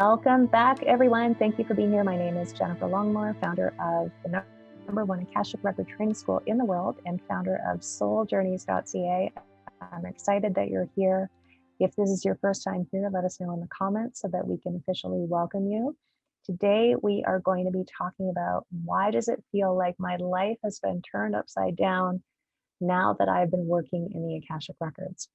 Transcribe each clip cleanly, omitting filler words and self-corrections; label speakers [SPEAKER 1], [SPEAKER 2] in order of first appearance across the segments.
[SPEAKER 1] Welcome back, everyone. Thank you for being here. My name is Jennifer Longmore, founder of the number one Akashic record training school in the world and founder of souljourneys.ca. I'm excited that you're here. If this is your first time here, let us know in the comments so that we can officially welcome you. Today, we are going to be talking about why does it feel like my life has been turned upside down now that I've been working in the Akashic records.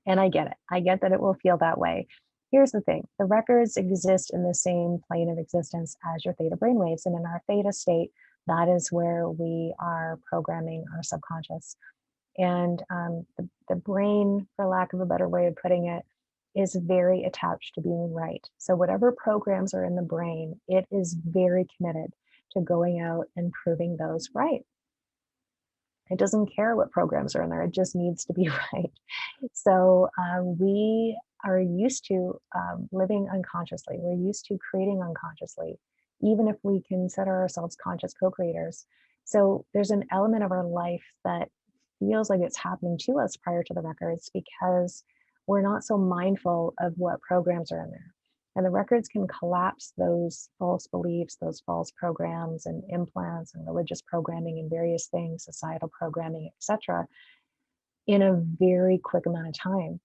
[SPEAKER 1] And I get it. I get that it will feel that way. Here's the thing. The records exist in the same plane of existence as your theta brainwaves. And in our theta state, that is where we are programming our subconscious. And the brain, for lack of a better way of putting it, is very attached to being right. So whatever programs are in the brain, it is very committed to going out and proving those right. It doesn't care what programs are in there. It just needs to be right. So we are used to living unconsciously. We're used to creating unconsciously, even if we consider ourselves conscious co-creators. So there's an element of our life that feels like it's happening to us prior to the records because we're not so mindful of what programs are in there. And the records can collapse those false beliefs, those false programs and implants and religious programming and various things, societal programming, etc., in a very quick amount of time.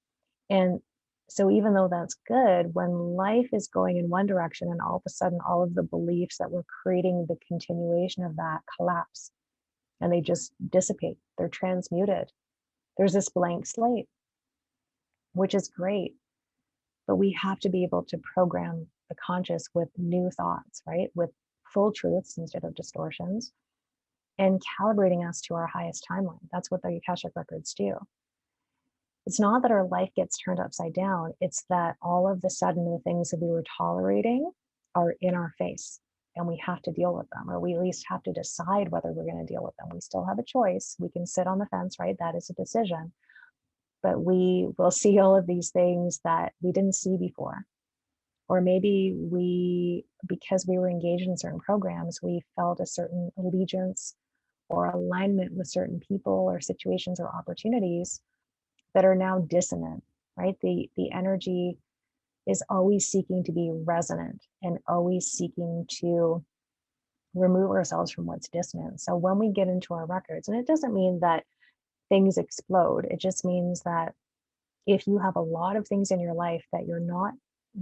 [SPEAKER 1] And so even though that's good, when life is going in one direction and all of a sudden all of the beliefs that were creating the continuation of that collapse and they just dissipate, they're transmuted. There's this blank slate, which is great. But we have to be able to program the conscious with new thoughts, right? With full truths instead of distortions and calibrating us to our highest timeline. That's what the Akashic records do. It's not that our life gets turned upside down. It's that all of the sudden the things that we were tolerating are in our face and we have to deal with them, or we at least have to decide whether we're going to deal with them. We still have a choice. We can sit on the fence, right? That is a decision. But we will see all of these things that we didn't see before. Or maybe because we were engaged in certain programs, we felt a certain allegiance or alignment with certain people or situations or opportunities that are now dissonant, right? The energy is always seeking to be resonant and always seeking to remove ourselves from what's dissonant. So when we get into our records, and it doesn't mean that things explode, it just means that if you have a lot of things in your life that you're not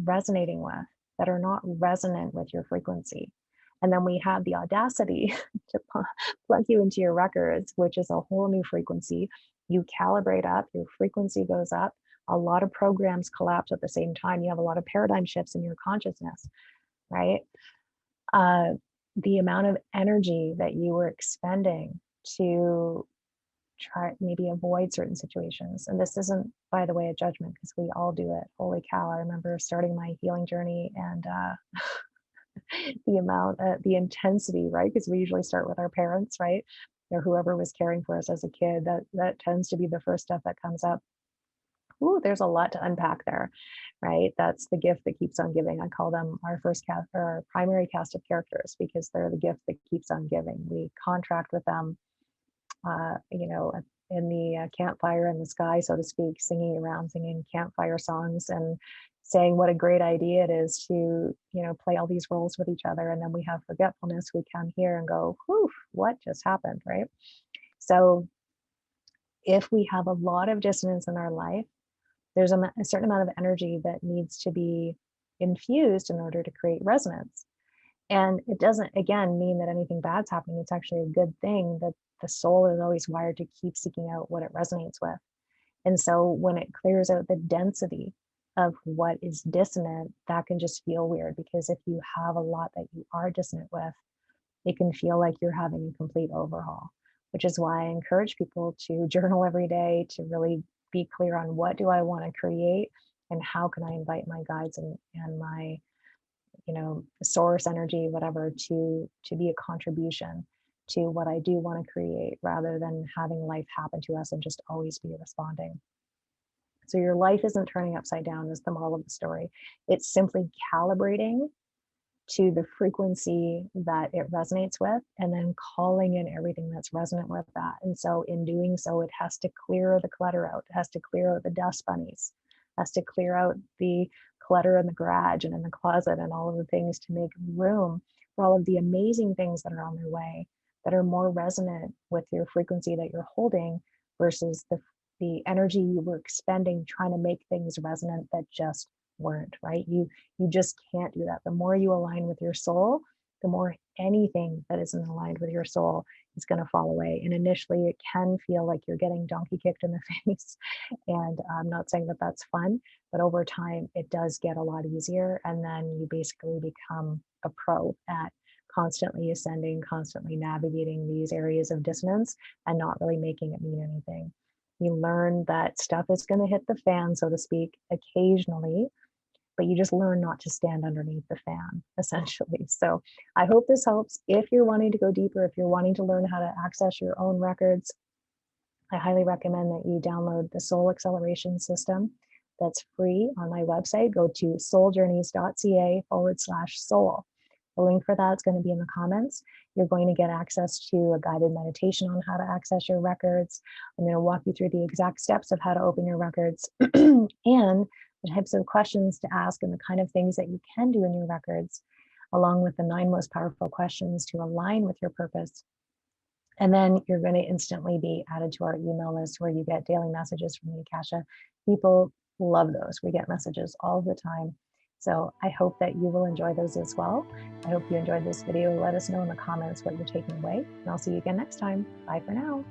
[SPEAKER 1] resonating with, that are not resonant with your frequency, and then we have the audacity to plug you into your records, which is a whole new frequency. You calibrate up, your frequency goes up. A lot of programs collapse at the same time. You have a lot of paradigm shifts in your consciousness, right? The amount of energy that you were expending to try maybe avoid certain situations. And this isn't, by the way, a judgment because we all do it. Holy cow, I remember starting my healing journey and the intensity, right? Because we usually start with our parents, right? Or whoever was caring for us as a kid, that tends to be the first stuff that comes up. Ooh, there's a lot to unpack there, right? That's the gift that keeps on giving. I call them our first cast or our primary cast of characters because they're the gift that keeps on giving. We contract with them in the campfire in the sky, so to speak, singing campfire songs and saying what a great idea it is to, play all these roles with each other. And then we have forgetfulness. We come here and go, whew, what just happened, right? So if we have a lot of dissonance in our life, there's a certain amount of energy that needs to be infused in order to create resonance. And it doesn't, again, mean that anything bad's happening. It's actually a good thing that the soul is always wired to keep seeking out what it resonates with. And so when it clears out the density of what is dissonant, that can just feel weird because if you have a lot that you are dissonant with, it can feel like you're having a complete overhaul, which is why I encourage people to journal every day to really be clear on what do I want to create and how can I invite my guides and my source energy, whatever, to be a contribution to what I do want to create rather than having life happen to us and just always be responding. So your life isn't turning upside down is the moral of the story. It's simply calibrating to the frequency that it resonates with and then calling in everything that's resonant with that. And so in doing so, it has to clear the clutter out. It has to clear out the dust bunnies, has to clear out the clutter in the garage and in the closet and all of the things to make room for all of the amazing things that are on their way that are more resonant with your frequency that you're holding versus the energy you were expending trying to make things resonant that just weren't, right? You just can't do that. The more you align with your soul, the more anything that isn't aligned with your soul is going to fall away. And initially it can feel like you're getting donkey kicked in the face. And I'm not saying that that's fun, but over time it does get a lot easier. And then you basically become a pro at constantly ascending, constantly navigating these areas of dissonance and not really making it mean anything. You learn that stuff is going to hit the fan, so to speak, occasionally, but you just learn not to stand underneath the fan, essentially. So I hope this helps. If you're wanting to go deeper, if you're wanting to learn how to access your own records, I highly recommend that you download the Soul Acceleration System. That's free on my website. Go to souljourneys.ca/soul. The link for that is going to be in the comments. You're going to get access to a guided meditation on how to access your records. I'm going to walk you through the exact steps of how to open your records and the types of questions to ask and the kind of things that you can do in your records, along with the 9 most powerful questions to align with your purpose. And then you're going to instantly be added to our email list where you get daily messages from the Akasha. People love those. We get messages all the time. So I hope that you will enjoy those as well. I hope you enjoyed this video. Let us know in the comments what you're taking away, and I'll see you again next time. Bye for now.